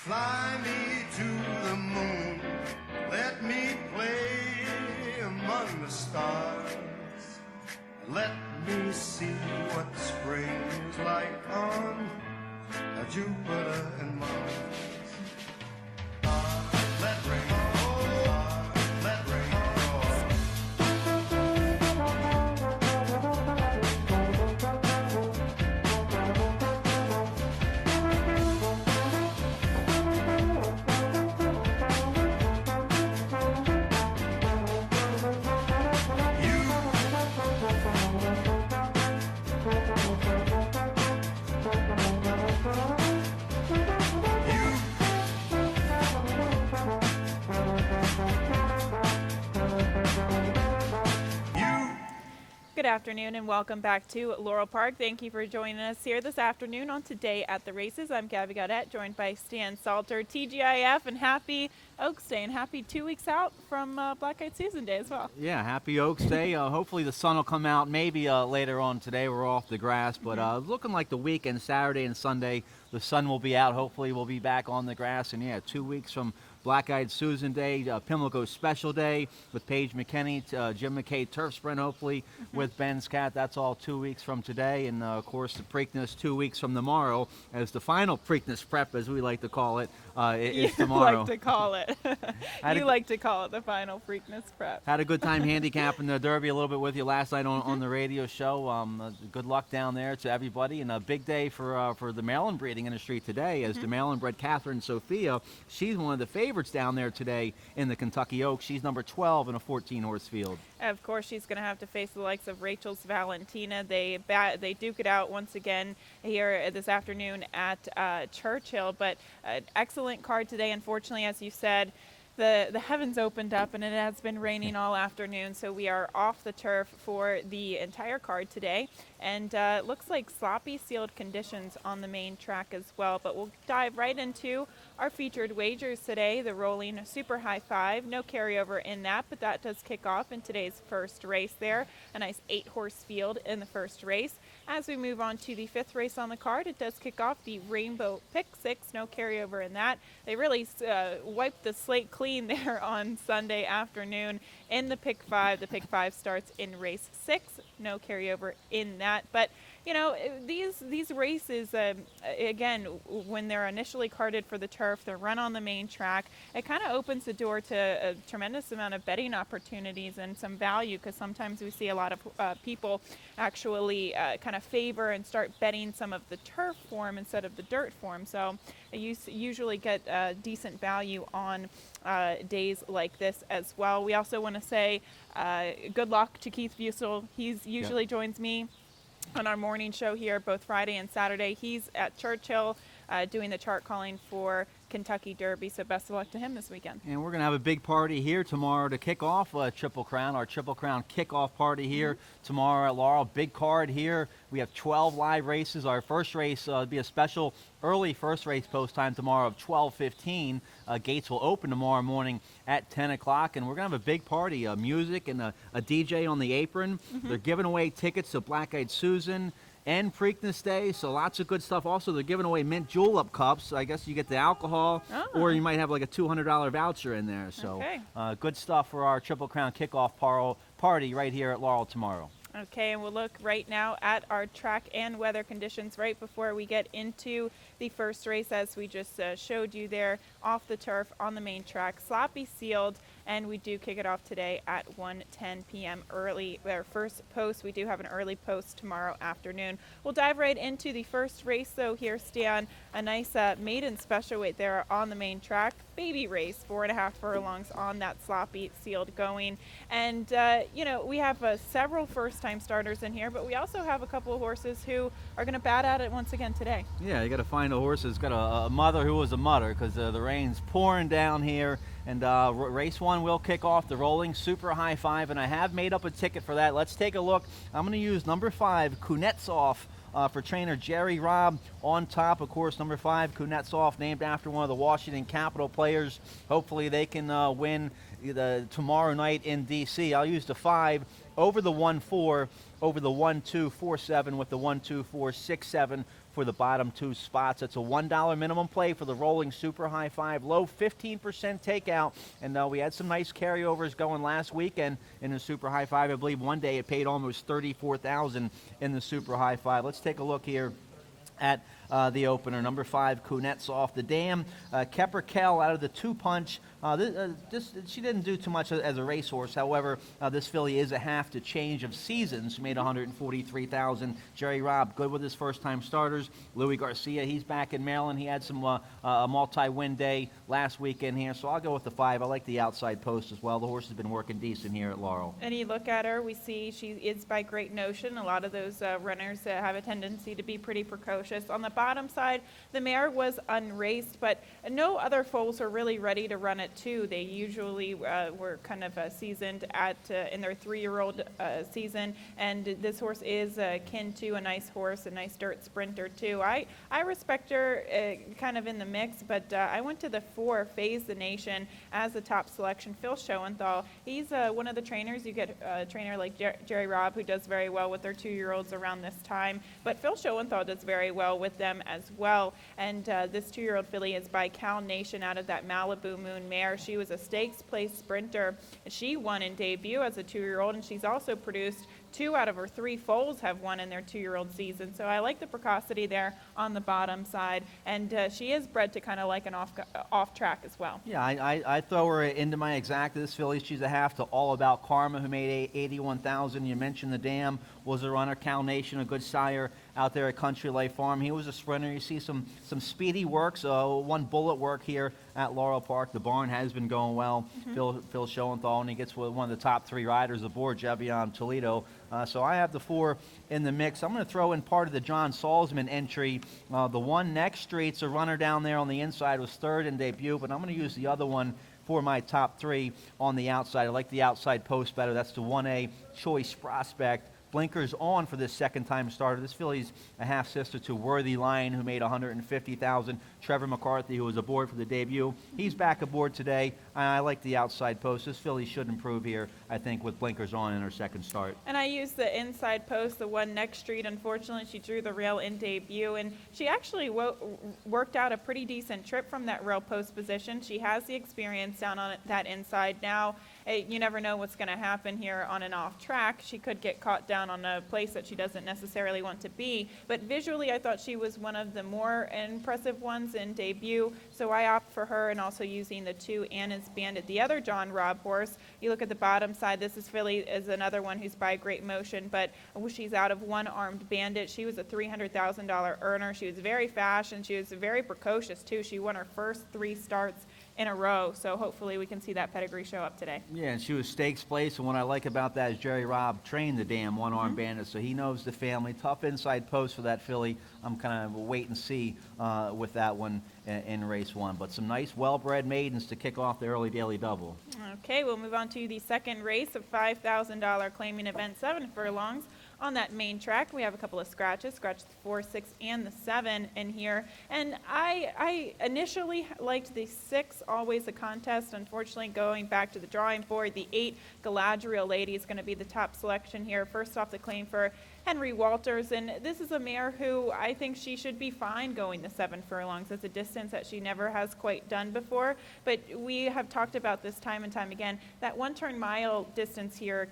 Fly me to the moon, let me play among the stars. Let me see what spring's like on Jupiter and Mars. Let rain fall, let rain Good afternoon and welcome back to Laurel Park. Thank you for joining us here this afternoon on Today at the Races. I'm Gabby Gaudette, joined by Stan Salter, TGIF, and happy Oaks Day and happy 2 weeks out from Black-Eyed Susan Day as well. Yeah, happy Oaks Day. Hopefully the sun will come out maybe later on today. We're off the grass, but looking like the weekend, Saturday and Sunday, the sun will be out. Hopefully we'll be back on the grass. And yeah, 2 weeks from Black-Eyed Susan Day, Pimlico Special Day with Paige McKinney, Jim McKay Turf Sprint, hopefully with Ben's Cat. That's all 2 weeks from today. And, of course, the Preakness 2 weeks from tomorrow, as the final Preakness prep, as we like to call it, is tomorrow. You like to call it. You like to call it the final Preakness prep. Had a good time handicapping the Derby a little bit with you last night on the radio show. Good luck down there to everybody. And a big day for the Maryland breeding industry today, as the Maryland bred Catherine Sophia, she's one of the favorites down there today in the Kentucky Oaks. She's number 12 in a 14-horse field. Of course, she's going to have to face the likes of Rachel's Valentina. They duke it out once again here this afternoon at Churchill. But an excellent card today. Unfortunately, as you said, the heavens opened up and it has been raining all afternoon, so we are off the turf for the entire card today. And it looks like sloppy sealed conditions on the main track as well. But we'll dive right into our featured wagers today. The rolling Super High Five, no carryover in that, but that does kick off in today's first race there. A nice 8-horse field in the first race. As we move on to the 5th race on the card, it does kick off the Rainbow Pick 6, no carryover in that. They really wiped the slate clean there on Sunday afternoon in the Pick 5. The Pick 5 starts in race 6, no carryover in that. But you know, these races, again, when they're initially carded for the turf, they're run on the main track, it kind of opens the door to a tremendous amount of betting opportunities and some value, because sometimes we see a lot of people actually kind of favor and start betting some of the turf form instead of the dirt form. So you usually get decent value on days like this as well. We also want to say good luck to Keith Bussell. He's usually joins me on our morning show here both Friday and Saturday. He's at Churchill doing the chart calling for Kentucky Derby, so best of luck to him this weekend. And we're going to have a big party here tomorrow to kick off Triple Crown, our Triple Crown kickoff party here tomorrow at Laurel. Big card here. We have 12 live races. Our first race will be a special early first race post time tomorrow of 12:15. Gates will open tomorrow morning at 10 o'clock, and we're going to have a big party, music and a DJ on the apron. They're giving away tickets to Black-Eyed Susan and Preakness Day, so lots of good stuff. Also, they're giving away mint julep cups. I guess you get the alcohol, or you might have like a $200 voucher in there. So good stuff for our Triple Crown kickoff party right here at Laurel tomorrow. Okay, and we'll look right now at our track and weather conditions right before we get into the first race, as we just showed you there off the turf on the main track. Sloppy sealed, and we do kick it off today at 1:10 p.m. early. Our first post, we do have an early post tomorrow afternoon. We'll dive right into the first race, though. Here, Stan, a nice maiden special weight there on the main track. Baby race, 4.5 furlongs on that sloppy sealed going. And, you know, we have several first-time starters in here, but we also have a couple of horses who are going to bat at it once again today. Yeah, you got to find a horse that's got a mother who was a mother, because the rain's pouring down here. And race 1 will kick off the rolling Super High Five, and I have made up a ticket for that. Let's take a look. I'm going to use number 5, Kuznetsov, for trainer Jerry Robb on top. Of course, number 5, Kuznetsov, named after one of the Washington Capitol players. Hopefully they can win tomorrow night in D.C. I'll use the 5 over the 1-4, over the 1-2-4-7 with the 1-2-4-6-7 for the bottom 2 spots. It's a $1 minimum play for the rolling super high 5 low, 15% takeout. And we had some nice carryovers going last weekend in the super high 5. I believe one day it paid almost $34,000 in the super high 5. Let's take a look here at the opener. Number 5, Kunetz off the dam. Kepper Kell out of the 2-punch. She didn't do too much as a racehorse. However, this filly is a half to change of seasons. She made $143,000. Jerry Robb, good with his first-time starters. Louis Garcia, he's back in Maryland. He had some a multi-win day last weekend here, so I'll go with the 5. I like the outside post as well. The horse has been working decent here at Laurel. And you look at her, we see she is by Great Notion. A lot of those runners have a tendency to be pretty precocious. On the bottom side, the mare was unraced, but no other foals are really ready to run it too. They usually were kind of seasoned in their 3-year-old season, and this horse is kin to a nice horse, a nice dirt sprinter too. I respect her kind of in the mix, but I went to the 4, Phase the Nation, as the top selection. Phil Schoenthal, he's one of the trainers. You get a trainer like Jerry Robb, who does very well with their 2-year-olds around this time, but Phil Schoenthal does very well with them as well. And this 2-year-old filly is by Cal Nation out of that Malibu Moon mare. She was a stakes place sprinter. She won in debut as a 2-year-old, and she's also produced 2 out of her 3 foals have won in their 2-year-old season. So I like the precocity there on the bottom side, and she is bred to kind of like an off track as well. Yeah, I throw her into my exact. This filly, she's a half to All About Karma, who made $81,000. You mentioned the dam was a runner. Cal Nation, a good sire out there at Country Life Farm. He was a sprinter. You see some speedy works, one bullet work here at Laurel Park. The barn has been going well. Phil Schoenthal, and he gets one of the top 3 riders aboard, Jevion Toledo. So I have the 4 in the mix. I'm going to throw in part of the John Salzman entry. The one next street's a runner down there on the inside, was 3rd in debut, but I'm going to use the other one for my top 3 on the outside. I like the outside post better. That's the 1A Choice Prospect. Blinkers on for this second-time starter. This filly's a half-sister to Worthy Lion, who made $150,000. Trevor McCarthy, who was aboard for the debut, he's back aboard today. I like the outside post. This filly should improve here, I think, with blinkers on in her second start. And I used the inside post, the one next street. Unfortunately, she drew the rail in debut, and she actually worked out a pretty decent trip from that rail post position. She has the experience down on that inside now. You never know what's going to happen here on and off track. She could get caught down on a place that she doesn't necessarily want to be. But visually, I thought she was one of the more impressive ones in debut. So I opt for her, and also using the 2 Anna's Bandit, the other John Robb horse. You look at the bottom side. This is filly is another one who's by Great Motion, but she's out of One Armed Bandit. She was a $300,000 earner. She was very fast, and she was very precocious too. She won her first 3 starts in a row, so hopefully we can see that pedigree show up today. Yeah, and she was stakes place, and what I like about that is Jerry Robb trained the damn one-armed bandit, so he knows the family. Tough inside post for that filly. I'm kind of wait and see with that one in race 1, but some nice well-bred maidens to kick off the early daily double. Okay, we'll move on to the second race of $5,000 claiming event, 7 furlongs. On that main track, we have a couple of scratches, scratch the 4, 6, and the 7 in here. And I initially liked the 6, always a contest. Unfortunately, going back to the drawing board, the 8, Galadriel Lady, is going to be the top selection here. First off, the claim for Henry Walters, and this is a mare who I think she should be fine going the 7 furlongs. It's a distance that she never has quite done before, but we have talked about this time and time again. That 1-turn mile distance here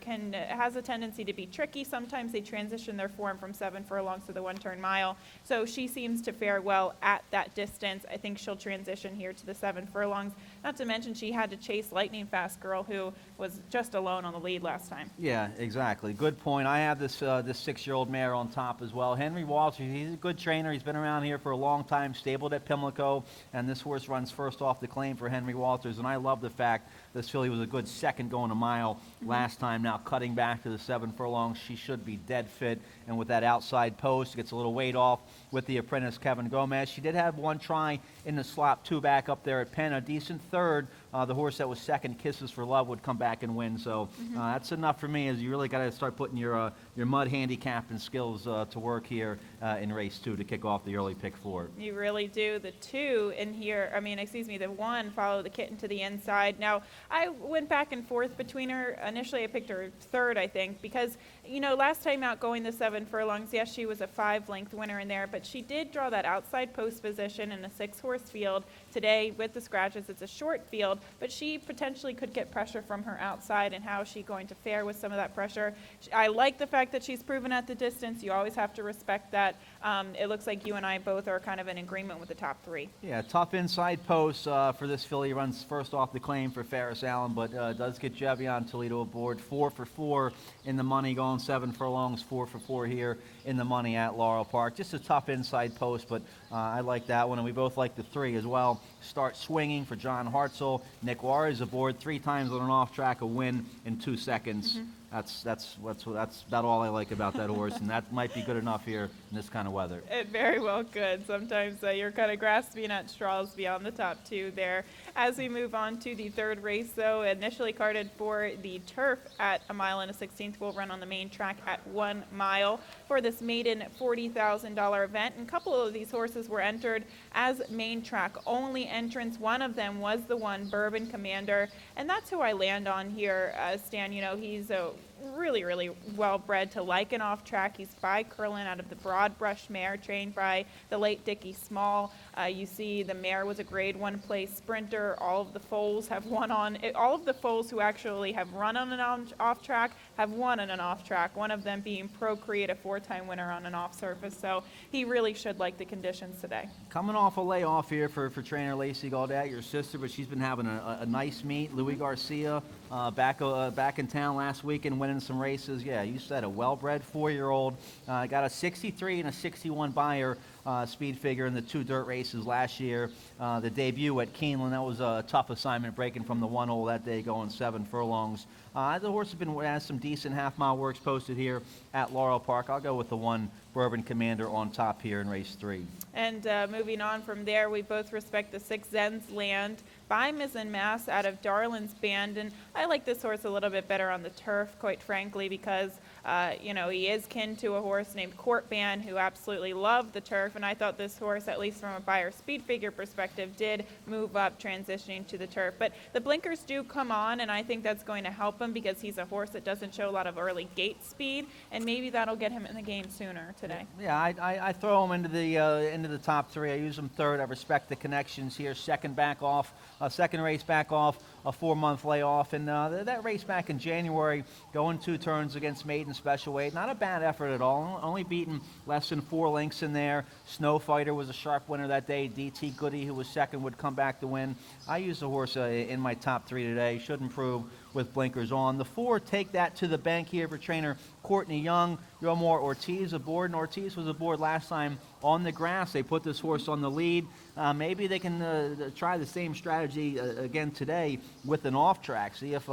has a tendency to be tricky. Sometimes they transition their form from 7 furlongs to the 1-turn mile, so she seems to fare well at that distance. I think she'll transition here to the 7 furlongs. Not to mention she had to chase Lightning Fast Girl, who was just alone on the lead last time. Yeah, exactly. Good point. I have this 6-year-old mare on top as well. Henry Walters, he's a good trainer. He's been around here for a long time, stabled at Pimlico, and this horse runs first off the claim for Henry Walters, and I love the fact this filly was a good second going a mile last time. Now cutting back to the 7 furlongs, she should be dead fit, and with that outside post, gets a little weight off with the apprentice Kevin Gomez. She did have one try in the slop 2 back up there at Penn, a decent third. The horse that was second, Kisses for Love, would come back and win. So that's enough for me, as you really got to start putting your mud handicapping skills to work here in race 2 to kick off the early pick 4. You really do. The 2 in here, the 1 follow the kitten to the inside. Now, I went back and forth between her. Initially, I picked her 3rd, I think, because, last time out going the 7 furlongs, yes, she was a 5-length winner in there, but she did draw that outside post position in a 6-horse field. Today, with the scratches, it's a short field, but she potentially could get pressure from her outside, and how is she going to fare with some of that pressure? I like the fact that she's proven at the distance. You always have to respect that. It looks like you and I both are kind of in agreement with the top 3. Yeah, tough inside post for this filly. Runs first off the claim for Ferris Allen, but does get Jevion Toledo aboard. 4 for 4 in the money, going 7 furlongs, 4 for 4 here in the money at Laurel Park. Just a tough inside post, but I like that one, and we both like the 3 as well. Start Swinging for John Hartzell. Nick Juarez aboard 3 times on an off track, a win in 2 seconds. That's about all I like about that horse, and that might be good enough here in this kind of weather. It very well could. Sometimes you're kind of grasping at straws beyond the top 2 there. As we move on to the 3rd race, though, initially carded for the turf at 1 1/16, will run on the main track at 1 mile for this maiden $40,000 event. And a couple of these horses were entered as main track only entrants. One of them was the one, Bourbon Commander, and that's who I land on here, Stan. He's a really well bred to like an off track. He's by Curlin out of the Broad Brush mare, trained by the late Dickie Small. You see the mare was a grade 1 place sprinter. All of the foals have won on it. All of the foals who actually have run on an off track have won on an off track, one of them being Procreate, a 4-time winner on an off surface. So he really should like the conditions today. Coming off a layoff here for trainer Lacey Gaudet, your sister, but she's been having a nice meet. Louis Garcia back in town last week and winning some races. Yeah, you said a well-bred 4-year-old. Got a 63 and a 61 buyer speed figure in the 2 dirt races last year. The debut at Keeneland, that was a tough assignment, breaking from the 1 hole that day, going 7 furlongs. The horse has some decent half-mile works posted here at Laurel Park. I'll go with the 1, Bourbon Commander, on top here in race 3. And moving on from there, we both respect the 6 Zen's Land by Mizzen Mass out of Darlin's Band. And I like this horse a little bit better on the turf, quite frankly, because he is kin to a horse named Court Band, who absolutely loved the turf. And I thought this horse, at least from a buyer speed figure perspective, did move up transitioning to the turf. But the blinkers do come on, and I think that's going to help him because he's a horse that doesn't show a lot of early gate speed, and maybe that'll get him in the game sooner today. Yeah, I throw him into the top 3. I use him 3rd. I respect the connections here. Second race back off, a 4-month layoff, and that race back in January, going 2 turns against Maiden Special Weight. Not a bad effort at all. Only beaten less than 4 lengths in there. Snow Fighter was a sharp winner that day. DT Goody, who was second, would come back to win. I use the horse in my top 3 today. Should improve with blinkers on. The 4, Take That to the Bank here for trainer Courtney Young. Yomar Ortiz aboard, and Ortiz was aboard last time on the grass. They put this horse on the lead. Maybe they can try the same strategy again today with an off track. See if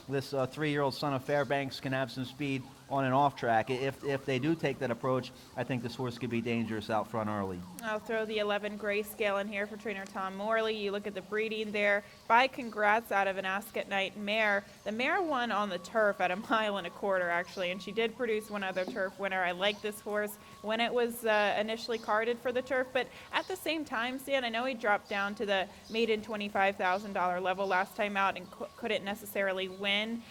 this 3-year-old son of Fairbanks can have some speed on an off track. If they do take that approach, I think this horse could be dangerous out front early. I'll throw the 11 Grayscale in here for trainer Tom Morley. You look at the breeding there. By Congrats out of an Ask at Night mare. The mare won on the turf at 1.25 miles actually, and she did produce one other turf winner. I like this horse when it was initially carded for the turf, but at the same time, Stan, I know he dropped down to the maiden $25,000 level last time out and couldn't necessarily win.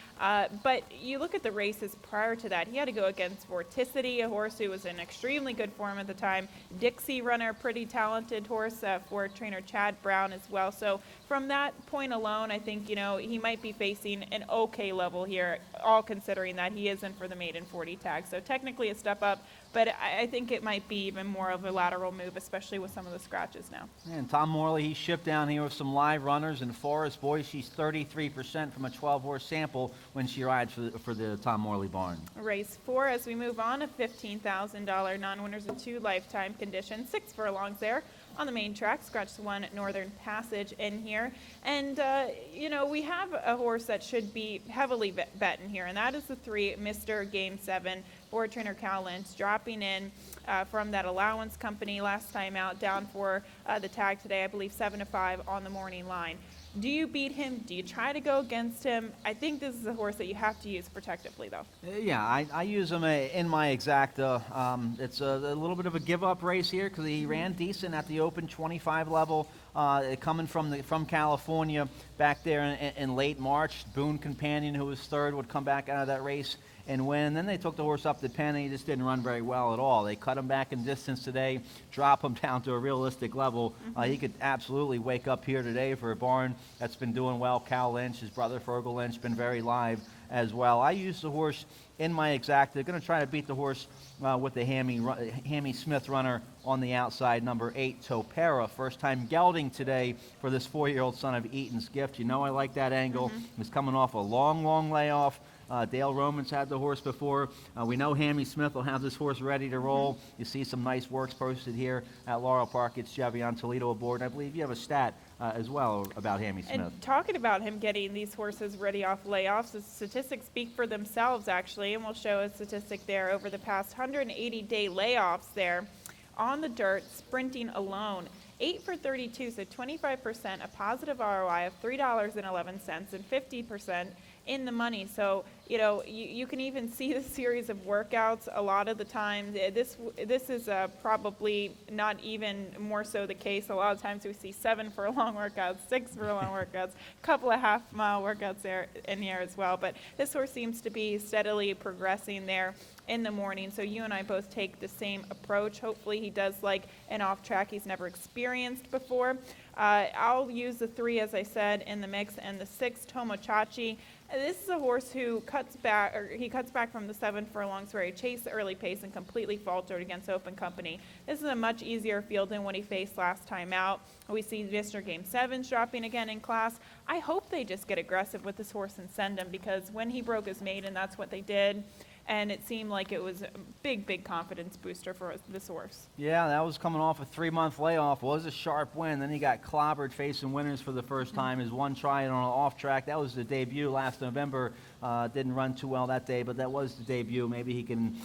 But you look at the races prior to that, he had to go against Vorticity, a horse who was in extremely good form at the time. Dixie Runner, pretty talented horse for trainer Chad Brown as well. So from that point alone, I think, he might be facing an okay level here, all considering that he isn't for the maiden 40 tag. So technically a step up, but I think it might be even more of a lateral move, especially with some of the scratches now. And Tom Morley, he shipped down here with some live runners in Forest. Boy, she's 33% from a 12-horse sample when she rides for the Tom Morley barn. Race 4, as we move on, a $15,000 non-winners of 2 lifetime conditions, 6 furlongs there on the main track. Scratch 1 Northern Passage in here. And, we have a horse that should be heavily bet in here, and that is the 3 Mr. Game 7 or trainer Cal Lynch, dropping in from that allowance company last time out, down for the tag today, I believe 7-5 on the morning line. Do you beat him? Do you try to go against him? I think this is a horse that you have to use protectively, though. Yeah, I use him in my exacta. It's a little bit of a give-up race here because he ran decent at the Open 25 level, coming from California back there in late March. Boone Companion, who was third, would come back out of that race and win. Then they took the horse up to Penn, and he just didn't run very well at all. They cut him back in distance today, drop him down to a realistic level. He could absolutely wake up here today for a barn that's been doing well. Cal Lynch, his brother Fergal Lynch, been very live as well. I use the horse in my exacta. Going to try to beat the horse with the Hammy Smith runner on the outside, number 8, Topera. First time gelding today for this 4-year-old son of Eaton's Gift. You know I like that angle. He's coming off a long layoff. Dale Romans had the horse before. We know Hammy Smith will have this horse ready to roll. You see some nice works posted here at Laurel Park. It's Chevy on Toledo aboard. And I believe you have a stat as well about Hammy Smith. And talking about him getting these horses ready off layoffs, the statistics speak for themselves, actually, and we'll show a statistic there over the past 180-day layoffs there on the dirt, sprinting alone. 8 for 32, so 25%, a positive ROI of $3.11 and 50% in the money. So, you know, you can even see the series of workouts a lot of the time. This is probably not even more so the case. A lot of times we see 7 furlong workouts, 6 furlong workouts, a couple of half-mile workouts there in here as well. But this horse seems to be steadily progressing there in the morning. So you and I both take the same approach. Hopefully he does like an off track he's never experienced before. I'll use the 3, as I said, in the mix, and the 6, Tomochachi. This is a horse who cuts back from the 7 furlongs where he chased the early pace and completely faltered against Open Company. This is a much easier field than what he faced last time out. We see Mr. Game 7's dropping again in class. I hope they just get aggressive with this horse and send him, because when he broke his maiden, that's what they did. And it seemed like it was a big confidence booster for this horse. Yeah, that was coming off a 3-month layoff. Was a sharp win. Then he got clobbered facing winners for the first time. His one try on an off track. That was the debut last November. Didn't run too well that day, but that was the debut. Maybe he can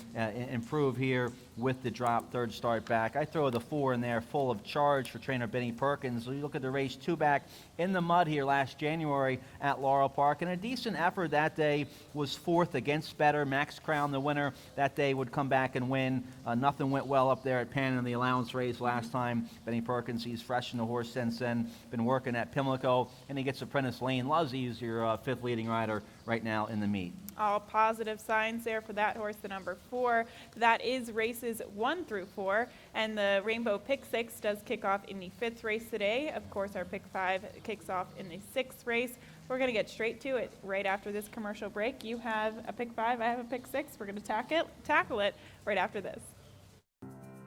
improve here with the drop, third start back. I throw the 4 in there, Full of Charge for trainer Benny Perkins. So you look at the race 2 back in the mud here last January at Laurel Park, and a decent effort that day. Was 4th against better. Max Crown, the winner, that day would come back and win. Nothing went well up there at Penn in the allowance race last time. Benny Perkins, he's freshened the horse since then. Been working at Pimlico, and he gets Apprentice Lane Luzzy, who's your 5th leading rider right now in the meet. All positive signs there for that horse, the number 4. That is races 1 through 4, and the Rainbow Pick 6 does kick off in the 5th race today. Of course, our Pick 5 kicks off in the 6th race. We're going to get straight to it right after this commercial break. You have a Pick 5, I have a Pick 6. We're going to tackle it right after this.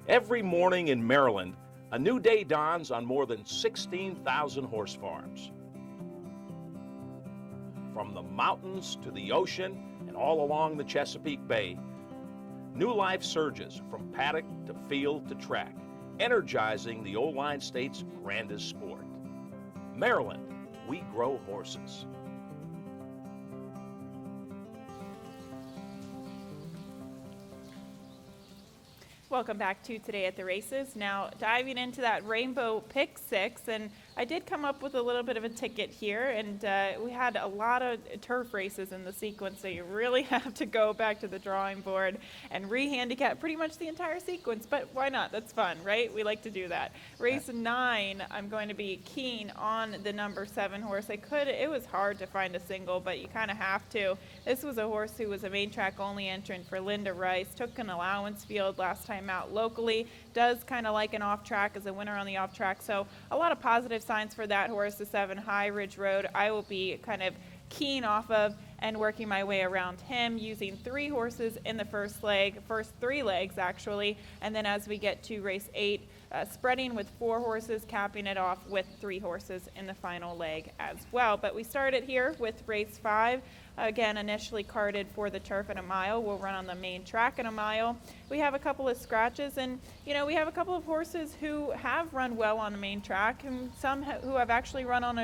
Every morning in Maryland, a new day dawns on more than 16,000 horse farms. From the mountains to the ocean and all along the Chesapeake Bay, new life surges from paddock to field to track, energizing the O-Line State's grandest sport. Maryland, we grow horses. Welcome back to Today at the Races. Now diving into that Rainbow Pick 6, and I did come up with a little bit of a ticket here, and we had a lot of turf races in the sequence, so you really have to go back to the drawing board and re-handicap pretty much the entire sequence, but why not? That's fun, right? We like to do that. Race 9, I'm going to be keen on the number 7 horse. It was hard to find a single, but you kind of have to. This was a horse who was a main track only entrant for Linda Rice, took an allowance field last time out locally, does kind of like an off track as a winner on the off track. So a lot of positive signs for that horse, the 7 High Ridge Road. I will be kind of keen off of and working my way around him using 3 horses in the first 3 legs actually. And then as we get to race 8, spreading with 4 horses, capping it off with 3 horses in the final leg as well. But we started here with race 5. Again, initially carded for the turf at a mile. We'll run on the main track at a mile. We have a couple of scratches, and we have a couple of horses who have run well on the main track, and some who have actually run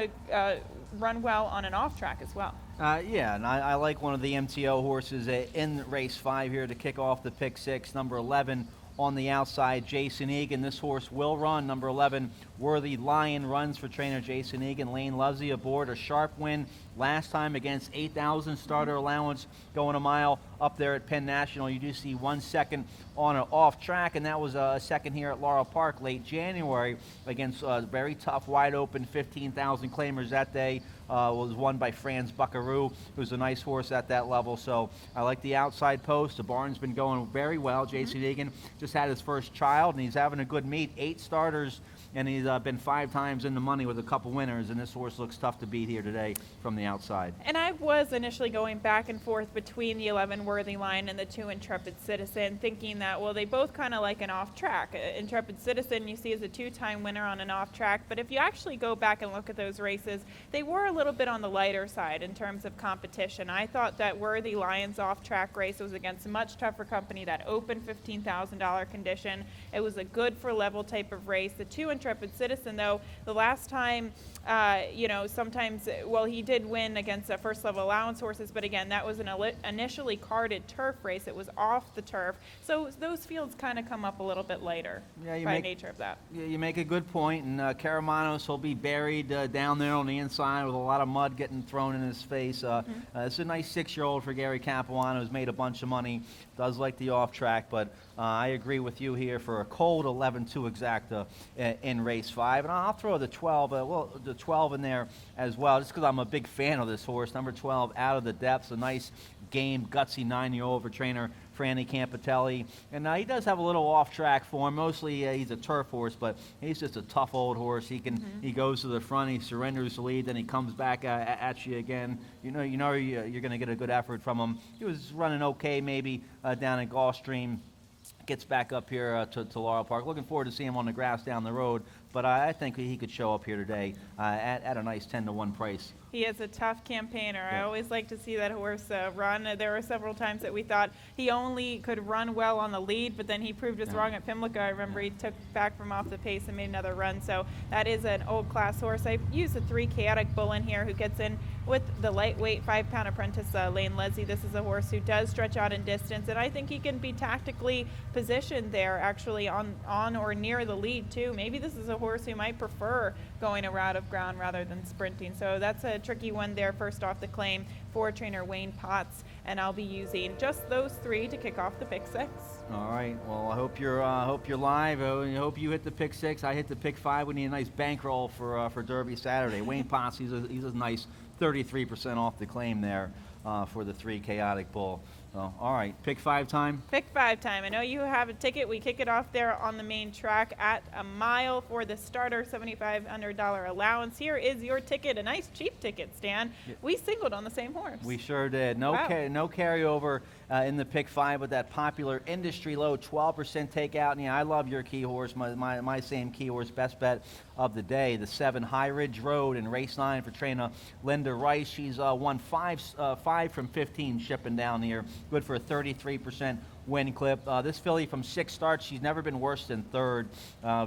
well on an off track as well. Yeah, and I like one of the MTO horses in race 5 here to kick off the pick 6, number 11 on the outside, Jason Egan. This horse will run. Number 11, Worthy Lion, runs for trainer Jason Egan. Lane Lovesey aboard, a sharp win last time against 8,000 starter allowance, going a mile up there at Penn National. You do see 1 second on an off track, and that was a second here at Laurel Park late January against very tough, wide open 15,000 claimers that day. Was won by Franz Buckaroo, who's a nice horse at that level. So I like the outside post. The barn's been going very well. Jason Egan just had his first child, and he's having a good meet. 8 starters, and he's been 5 times in the money with a couple winners, and this horse looks tough to beat here today from the outside. And I was initially going back and forth between the 11 Worthy Lion and the 2 Intrepid Citizen, thinking that, well, they both kind of like an off track. Intrepid Citizen you see is a 2-time winner on an off track, but if you actually go back and look at those races, they were a little bit on the lighter side in terms of competition. I thought that Worthy Lion's off track race was against a much tougher company, that open $15,000 condition. It was a good for level type of race. The 2 Intrepid Citizen, though, the last time, sometimes, well, he did win against first level allowance horses, but again, that was an initially carded turf race. It was off the turf. So those fields kind of come up a little bit later by nature of that. Yeah, you make a good point, and Karamanos will be buried down there on the inside with a lot of mud getting thrown in his face. It's a nice 6-year-old for Gary Capuano, who's made a bunch of money, does like the off track, but I agree with you here for a cold 11-2 exacta in race 5. And I'll throw the 12, the 12 in there as well, just because I'm a big fan of this horse. Number 12, Out of the Depths, a nice game, gutsy 9-year-old for trainer Franny Campitelli. And he does have a little off-track form. Mostly he's a turf horse, but he's just a tough old horse. He goes to the front, he surrenders the lead, then he comes back at you again. You know you're going to get a good effort from him. He was running okay maybe down at Gulfstream. Gets back up here to Laurel Park. Looking forward to seeing him on the grass down the road, but I think he could show up here today at a nice 10-to-1 price. He is a tough campaigner. Yeah. I always like to see that horse run. There were several times that we thought he only could run well on the lead, but then he proved us wrong at Pimlico. I remember he took back from off the pace and made another run. So that is an old class horse. I used a 3 Chaotic Bull in here who gets in with the lightweight 5-pound apprentice Lane Leslie. This is a horse who does stretch out in distance, and I think he can be tactically positioned there actually on or near the lead too. Maybe this is a horse who might prefer going a route of ground rather than sprinting. So that's a tricky one there, first off the claim for trainer Wayne Potts, and I'll be using just those 3 to kick off the pick 6. All right. Well, I hope you're live. I hope you hit the pick 6. I hit the pick 5. We need a nice bankroll for Derby Saturday. Wayne Potts, he's a nice 33% off the claim there for the 3 Chaotic Bull. So, all right, pick 5 time. Pick 5 time. I know you have a ticket. We kick it off there on the main track at a mile for the starter, $7,500 allowance. Here is your ticket, a nice cheap ticket, Stan. Yeah. We singled on the same horse. We sure did. No, Wow. no carryover in the pick 5 with that popular industry low 12% takeout. And yeah, I love your key horse, my same key horse, best bet of the day, the 7 High Ridge Road in race 9 for trainer Linda Rice. She's won 5 from 15 shipping down here. Good for a 33% win clip. This filly from 6 starts, she's never been worse than 3rd.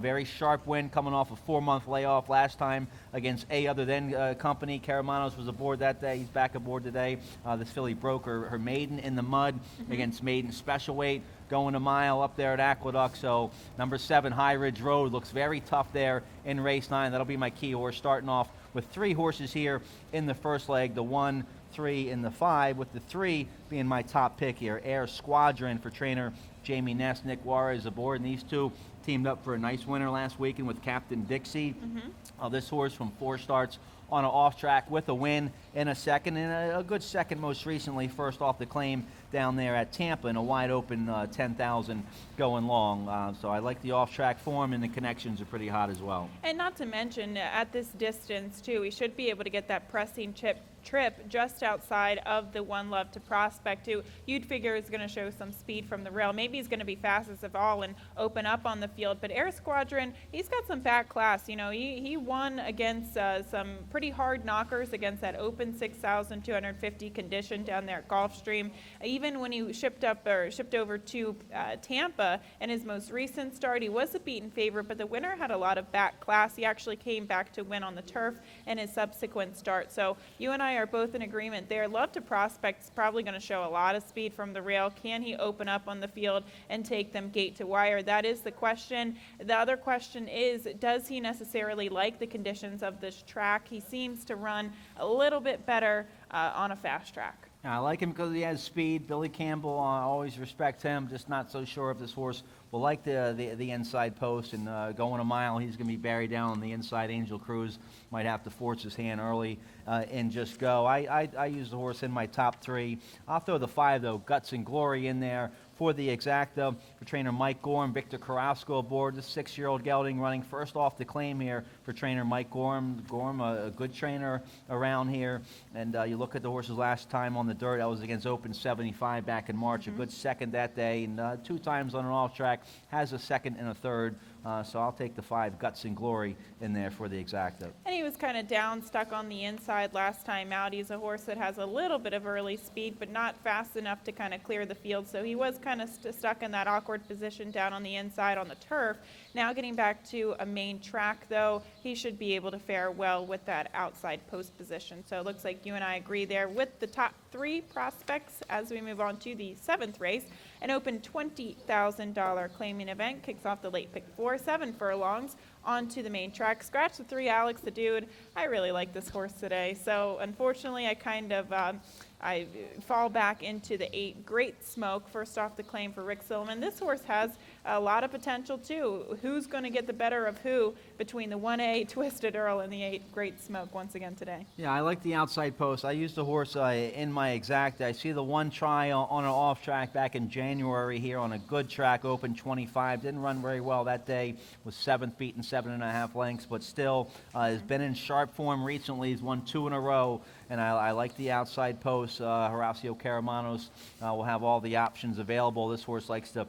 Very sharp win coming off a 4-month layoff last time against A Other Than company. Karamanos was aboard that day. He's back aboard today. This filly broke her maiden in the mud against maiden special weight, going a mile up there at Aqueduct. So number 7 High Ridge Road looks very tough there in race 9. That'll be my key horse, starting off with 3 horses here in the first leg, the 1, 3, and the 5, with the 3 being my top pick here. Air Squadron for trainer Jamie Ness. Nick Juarez aboard, and these 2 teamed up for a nice winner last weekend with Captain Dixie. This horse from 4 starts on an off track with a win in a second, and a good second most recently, first off the claim down there at Tampa in a wide open 10,000 going long. So I like the off track form, and the connections are pretty hot as well. And not to mention, at this distance too, we should be able to get that pressing trip just outside of the One Love to Prospect, who you'd figure is going to show some speed from the rail. Maybe he's going to be fastest of all and open up on the field. But Air Squadron, he's got some back class. You know, he won against some pretty hard knockers against that open 6,250 condition down there at Gulfstream. Even when he shipped over to Tampa in his most recent start, he was a beaten favorite, but the winner had a lot of back class. He actually came back to win on the turf in his subsequent start. So you and I are both in agreement there. Love to Prospect's probably going to show a lot of speed from the rail. Can he open up on the field and take them gate to wire? That is the question. The other question is, does he necessarily like the conditions of this track? He seems to run a little bit better on a fast track. I like him because he has speed. Billy Campbell, I always respect him. Just not so sure if this horse will like the inside post, and going a mile, he's going to be buried down on the inside. Angel Cruz might have to force his hand early and just go. I use the horse in my top 3. I'll throw the 5, though, Guts and Glory, in there for the exacta for trainer Mike Gorham. Victor Carrasco aboard, the 6-year-old gelding running first off the claim here for trainer Mike Gorham. Gorham, a good trainer around here. And you look at the horse's last time on the dirt, that was against Open 75 back in March. A good second that day, and 2 times on an off track, has a second and a third. So I'll take the 5, Guts and Glory, in there for the exacta. And he was kind of down, stuck on the inside last time out. He's a horse that has a little bit of early speed, but not fast enough to kind of clear the field. So he was kind of stuck in that awkward position down on the inside on the turf. Now getting back to a main track, though, he should be able to fare well with that outside post position. So it looks like you and I agree there with the top 3 prospects as we move on to the 7th race. An open $20,000 claiming event kicks off the late pick 4, 7 furlongs onto the main track. Scratch the 3, Alex the Dude. I really like this horse today. So unfortunately, I kind of I fall back into the 8, Great Smoke, first off the claim for Rick Silliman. This horse has a lot of potential too. Who's going to get the better of who between the 1A, Twisted Earl, and the 8, Great Smoke once again today? Yeah, I like the outside post. I used the horse in my exacta. I see the 1 try on an off track back in January here on a good track, Open 25. Didn't run very well that day. Was 7th, beaten 7.5 lengths, but still has been in sharp form recently. He's won 2 in a row, and I like the outside post. Horacio Caramanos will have all the options available. This horse likes to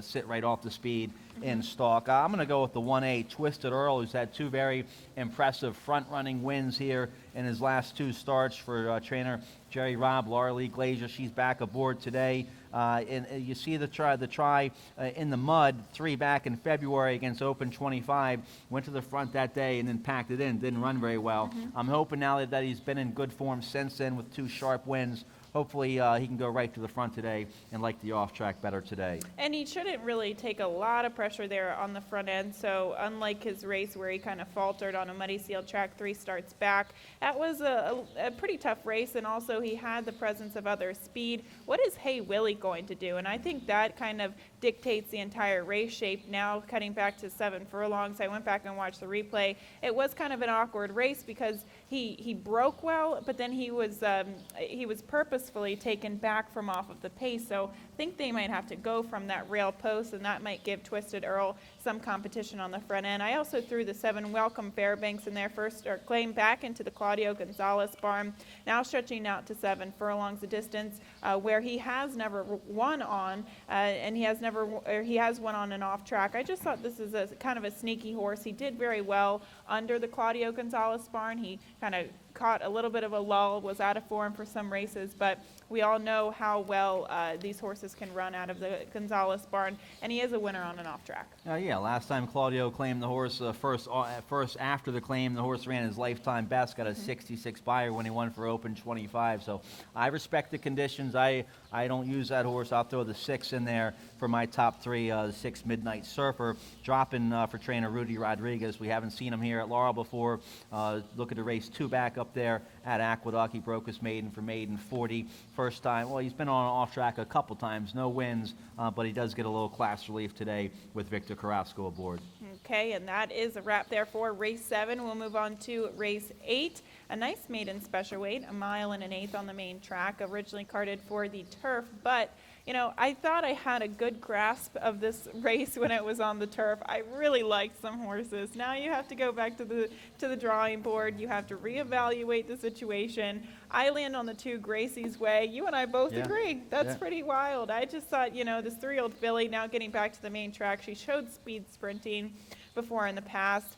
sit right off the speed in stalk. I'm going to go with the 1A, Twisted Earl, who's had 2 very impressive front-running wins here in his last 2 starts for trainer Jerry Robb. Laurel Glazier, she's back aboard today. And you see the try in the mud, 3 back in February against Open 25. Went to the front that day and then packed it in. Didn't run very well. I'm hoping now that he's been in good form since then with 2 sharp wins. Hopefully he can go right to the front today and like the off track better today. And he shouldn't really take a lot of pressure there on the front end. So unlike his race where he kind of faltered on a muddy seal track 3 starts back, that was a pretty tough race. And also he had the presence of other speed. What is Hey Willie going to do? And I think that kind of dictates the entire race shape. Now cutting back to 7 furlongs, I went back and watched the replay. It was kind of an awkward race because he broke well, but then he was purposefully taken back from off of the pace. So I think they might have to go from that rail post, and that might give Twisted Earl some competition on the front end. I also threw the 7 Welcome Fairbanks in their first start claim back into the Claudio Gonzalez barn, now stretching out to 7 furlongs a distance where he has never won on, and he has won on an off track. I just thought this is a kind of a sneaky horse. He did very well under the Claudio Gonzalez barn. He kind of caught a little bit of a lull, was out of form for some races, but we all know how well these horses can run out of the Gonzalez barn, and he is a winner on an off track. Yeah, last time Claudio claimed the horse first after the claim, the horse ran his lifetime best, got a 66 buyer when he won for Open 25. So I respect the conditions. I don't use that horse. I'll throw the 6 in there for my top 3. The 6 Midnight Surfer, dropping for trainer Rudy Rodriguez. We haven't seen him here at Laurel before. Look at the race 2 back up there at Aqueduct. He broke his maiden for maiden 40. First time, well, he's been on an off track a couple times, no wins, but he does get a little class relief today with Victor Carrasco aboard. Okay, and that is a wrap there for race 7. We'll move on to race 8. A nice maiden special weight, 1 1/8 miles on the main track, originally carted for the turf, but You know, I thought I had a good grasp of this race when it was on the turf. I really liked some horses. Now you have to go back to the drawing board. You have to reevaluate the situation. I land on the 2 Gracie's Way. You and I both agree. That's pretty wild. I just thought, you know, this 3-year-old filly, now getting back to the main track, she showed speed sprinting before in the past.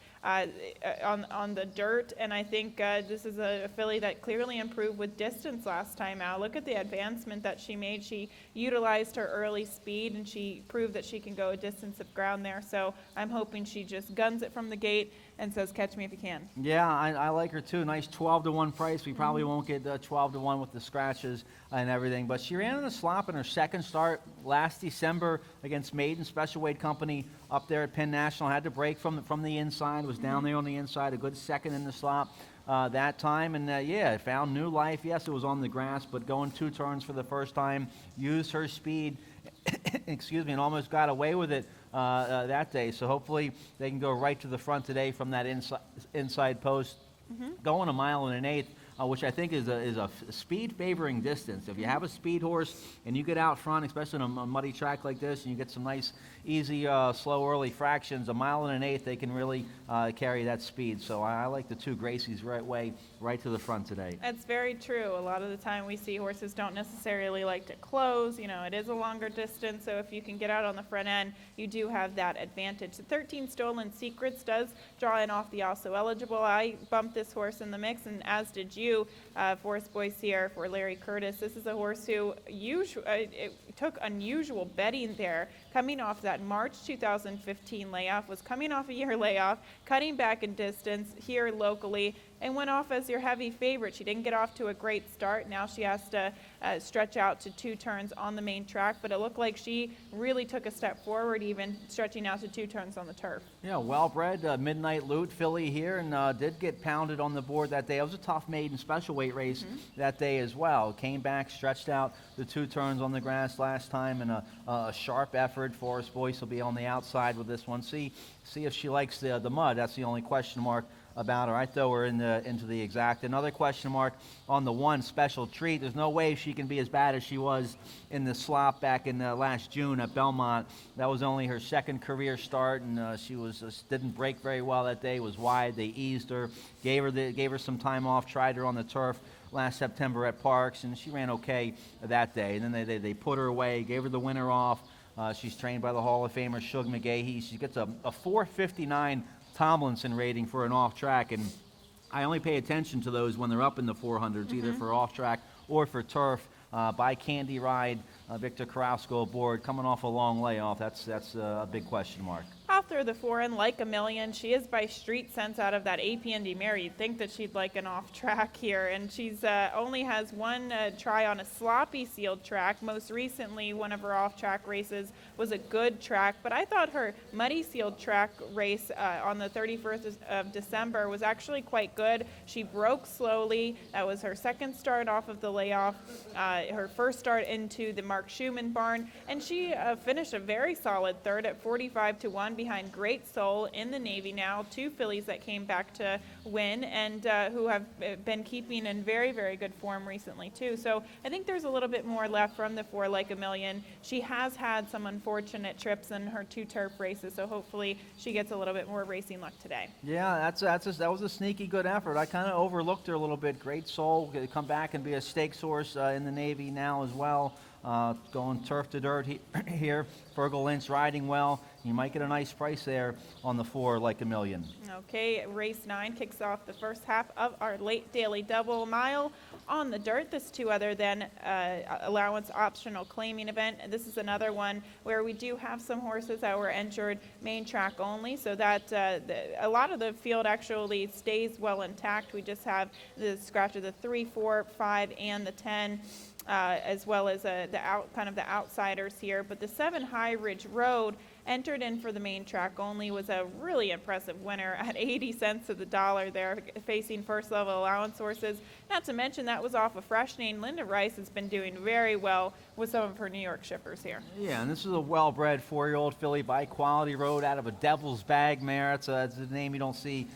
On the dirt, and I think this is a filly that clearly improved with distance last time out. Look at the advancement that she made. She utilized her early speed, and she proved that she can go a distance of ground there. So I'm hoping she just guns it from the gate and says, catch me if you can. Yeah, I like her too. Nice 12-to-1 price. We probably won't get 12-to-1 with the scratches and everything, but she ran in a slop in her second start last December against Maiden Special Weight Company up there at Penn National. Had to break from the inside, was down there on the inside, a good second in the slop that time, and it found new life. Yes, it was on the grass, but going 2 turns for the first time, used her speed, excuse me, and almost got away with it that day. So hopefully they can go right to the front today from that inside post, going 1 1/8 miles, which I think is a speed favoring distance. If you have a speed horse and you get out front, especially on a muddy track like this, and you get some nice, easy, slow, early fractions, 1 1/8 miles, they can really carry that speed. So I like the 2 Gracie's right to the front today. That's very true. A lot of the time we see horses don't necessarily like to close. You know, it is a longer distance, so if you can get out on the front end, you do have that advantage. The 13 Stolen Secrets does draw in off the also eligible. I bumped this horse in the mix, and as did you, Forrest Boissiere for Larry Curtis. This is a horse who it took unusual betting there, coming off that March 2015 layoff, was coming off a year layoff, cutting back in distance here locally, and went off as your heavy favorite. She didn't get off to a great start. Now she has to stretch out to 2 turns on the main track, but it looked like she really took a step forward, even stretching out to 2 turns on the turf. Yeah, well-bred, Midnight Loot filly here, and did get pounded on the board that day. It was a tough maiden special weight race that day as well. Came back, stretched out the 2 turns on the grass last time, and a sharp effort. Forrest Boyce will be on the outside with this one. See if she likes the mud. That's the only question mark about her. I throw her into the exact. Another question mark on the 1 Special Treat. There's no way she can be as bad as she was in the slop back in last June at Belmont. That was only her 2nd career start, and she didn't break very well that day. Was wide. They eased her, gave her some time off. Tried her on the turf last September at Parks, and she ran okay that day. And then they put her away, gave her the winter off. She's trained by the Hall of Famer Shug McGahee. She gets a 459 Tomlinson rating for an off-track, and I only pay attention to those when they're up in the 400s, either for off-track or for turf. By Candy Ride, Victor Carrasco aboard, coming off a long layoff. That's a big question mark. I'll throw the 4 in Like a Million. She is by Street Sense out of that APND mare. You'd think that she'd like an off track here, and she's only has 1 try on a sloppy sealed track. Most recently, one of her off track races was a good track, but I thought her muddy sealed track race on the 31st of December was actually quite good. She broke slowly. That was her 2nd start off of the layoff, her 1st start into the Mark Schumann barn, and she finished a very solid 3rd at 45-1 behind Great Soul in the Navy now. 2 fillies that came back to win, and who have been keeping in very, very good form recently too. So I think there's a little bit more left from the 4 Like a Million. She has had some unfortunate trips in her 2 turf races, so hopefully she gets a little bit more racing luck today. Yeah, that was a sneaky good effort. I kind of overlooked her a little bit. Great Soul, come back and be a stakes horse in the Navy now as well. Going turf to dirt here. Fergal Lynch riding well. You might get a nice price there on the 4 Like a Million. Okay, race 9 kicks off the first half of our late daily double mile on the dirt. This 2 other than allowance optional claiming event. And this is another one where we do have some horses that were entered main track only, so that a lot of the field actually stays well intact. We just have the scratch of the 3, 4, 5, and the 10. As well as the outsiders here. But the 7 High Ridge Road entered in for the main track only, was a really impressive winner at 80 cents to the dollar there, facing first level allowance horses. Not to mention that was off a freshening. Linda Rice has been doing very well with some of her New York shippers here. Yeah, and this is a well-bred 4-year-old filly by Quality Road out of a Devil's Bag mare. It's a name you don't see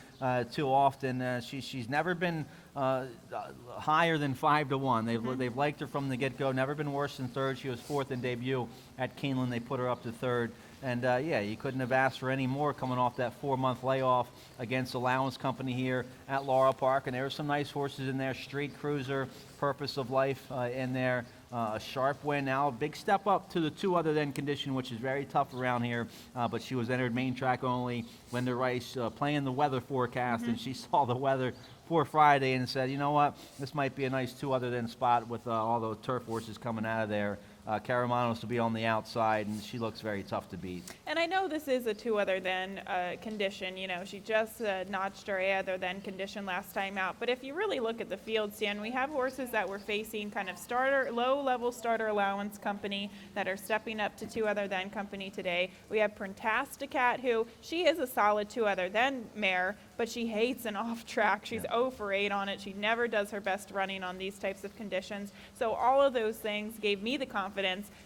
too often. She's never been higher than 5-1. They've liked her from the get-go. Never been worse than third. She was fourth in debut at Keeneland. They put her up to third. And yeah, you couldn't have asked for any more coming off that 4-month layoff against Allowance Company here at Laurel Park. And there were some nice horses in there. Street Cruiser, Purpose of Life in there. A sharp win now. A big step up to the 2 other than condition, which is very tough around here. But she was entered main track only. Linda Rice playing the weather forecast, and she saw the weather for Friday and said, you know what, this might be a nice 2 other than spot with all those turf horses coming out of there. Caramanos will be on the outside, and she looks very tough to beat. And I know this is a 2 other than condition. You know, she just notched her A other than condition last time out. But if you really look at the field, Stan, we have horses that were facing kind of low-level starter allowance company that are stepping up to 2 other than company today. We have Printasticat, who she is a solid 2 other than mare, but she hates an off track. She's 0 for 8 on it. She never does her best running on these types of conditions. So all of those things gave me the confidence,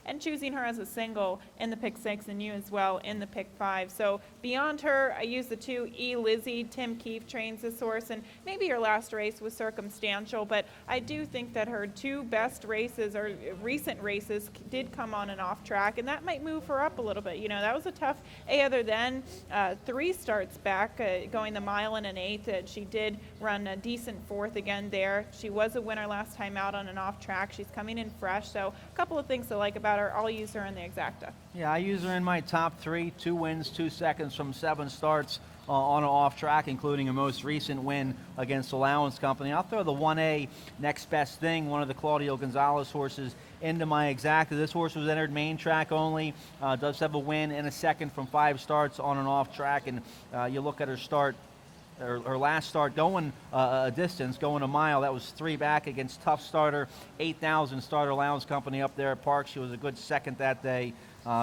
and choosing her as a single in the pick 6 and you as well in the pick 5. So beyond her, I use the 2 E Lizzie. Tim Keefe trains this horse, and maybe her last race was circumstantial, but I do think that her 2 best races or recent races did come on and off track, and that might move her up a little bit. You know, that was a tough A other than 3 starts back, going the mile and an 1/8. She did run a decent 4th again there. She was a winner last time out on an off track. She's coming in fresh, so a couple of things to like about her. I'll use her in the exacta. Yeah, I use her in my top 3, 2 wins, 2 seconds from 7 starts on an off track, including a most recent win against Allowance Company. I'll throw the 1A Next Best Thing, one of the Claudio Gonzalez horses, into my exacta. This horse was entered main track only, does have a win and a second from 5 starts on an off track, and you look at her start, her last start going a distance, going a mile. That was 3 back against tough starter, 8,000 starter Allowance Company up there at Park. She was a good second that day.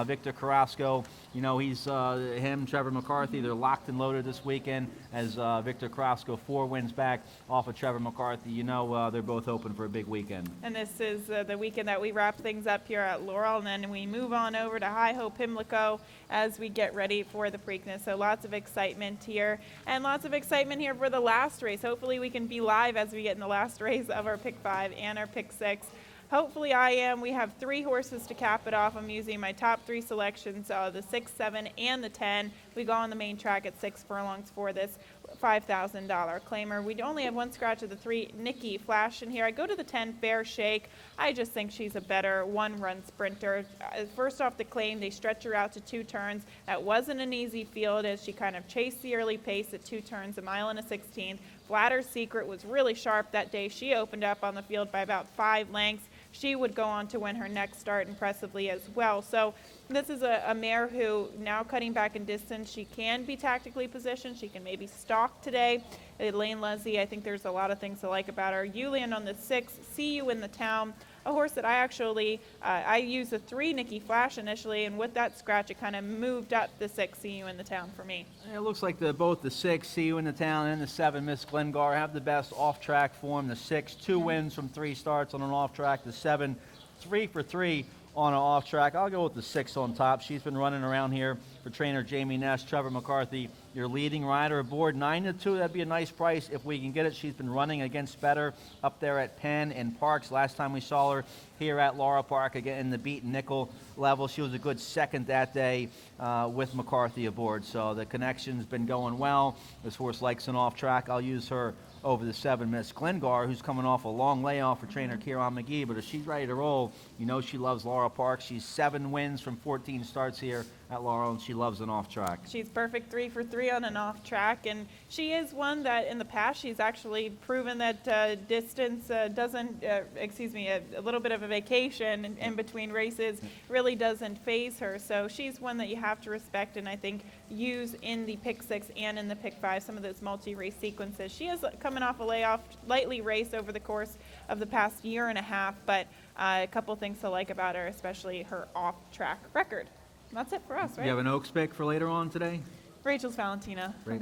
Victor Carrasco, you know, he's him, Trevor McCarthy, they're locked and loaded this weekend as Victor Carrasco 4 wins back off of Trevor McCarthy. You know, they're both open for a big weekend. And this is the weekend that we wrap things up here at Laurel, and then we move on over to High Hope Pimlico as we get ready for the Preakness. So lots of excitement here, and lots of excitement here for the last race. Hopefully we can be live as we get in the last race of our pick 5 and our pick 6. Hopefully I am. We have 3 horses to cap it off. I'm using my top 3 selections, the 6, 7, and the 10. We go on the main track at 6 furlongs for this $5,000 claimer. We only have 1 scratch of the 3, Nikki Flash in here. I go to the 10, Fair Shake. I just think she's a better 1-run sprinter. First off the claim, they stretch her out to 2 turns. That wasn't an easy field as she kind of chased the early pace at 2 turns, a mile and a 16th. Flatter's Secret was really sharp that day. She opened up on the field by about 5 lengths. She would go on to win her next start impressively as well. So this is a mare who, now cutting back in distance, she can be tactically positioned. She can maybe stalk today. Elaine Leslie, I think there's a lot of things to like about her. Julian on the 6, See You in the Town, a horse that I actually, I used the 3 Nikki Flash initially, and with that scratch, it kind of moved up the 6 See You in the Town for me. It looks like both the 6, See You in the Town, and the 7, Miss Glengar, have the best off-track form. The 6, 2 wins from 3 starts on an off-track. The 7, 3 for 3 on an off-track. I'll go with the 6 on top. She's been running around here for trainer Jamie Ness. Trevor McCarthy, your leading rider aboard. 9-2, that'd be a nice price if we can get it. She's been running against better up there at Penn and Parks. Last time we saw her here at Laurel Park, again in the beat nickel level. She was a good second that day with McCarthy aboard. So the connection's been going well. This horse likes an off-track. I'll use her over the 7, Miss Glengar, who's coming off a long layoff for trainer Kieran McGee. But if she's ready to roll, you know she loves Laurel Park. She's 7 wins from 14 starts here at Laurel, and she loves an off-track. She's perfect 3 for 3 on an off-track, and she is one that in the past she's actually proven that distance doesn't, a little bit of a vacation in between races really doesn't faze her. So she's one that you have to respect, and I think use in the pick 6 and in the pick 5, some of those multi-race sequences. She is coming off a layoff, lightly raced over the course of the past year and a half, but a couple things to like about her, especially her off-track record. That's it for us, right? You have an Oaks pick for later on today? Rachel's Valentina. Great.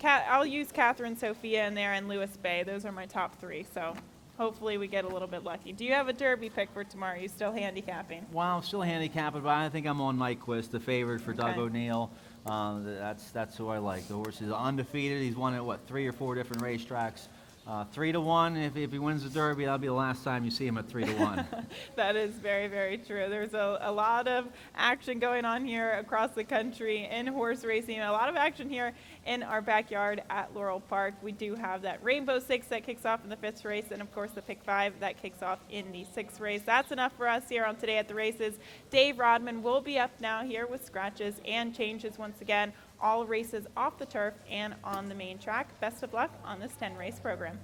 I'll use Catherine Sophia in there and Lewis Bay. Those are my top 3. So hopefully we get a little bit lucky. Do you have a Derby pick for tomorrow? Are you still handicapping? Well, I'm still handicapping, but I think I'm on Nyquist, the favorite for Doug Okay. O'Neill. That's who I like. The horse is undefeated. He's won at, what, 3 or 4 different racetracks. 3-1. If he wins the Derby, that'll be the last time you see him at 3-1. That is very, very true. There's a lot of action going on here across the country in horse racing. A lot of action here in our backyard at Laurel Park. We do have that Rainbow Six that kicks off in the 5th race, and of course the Pick 5 that kicks off in the 6th race. That's enough for us here on Today at the Races. Dave Rodman will be up now here with scratches and changes once again. All races off the turf and on the main track. Best of luck on this 10-race program.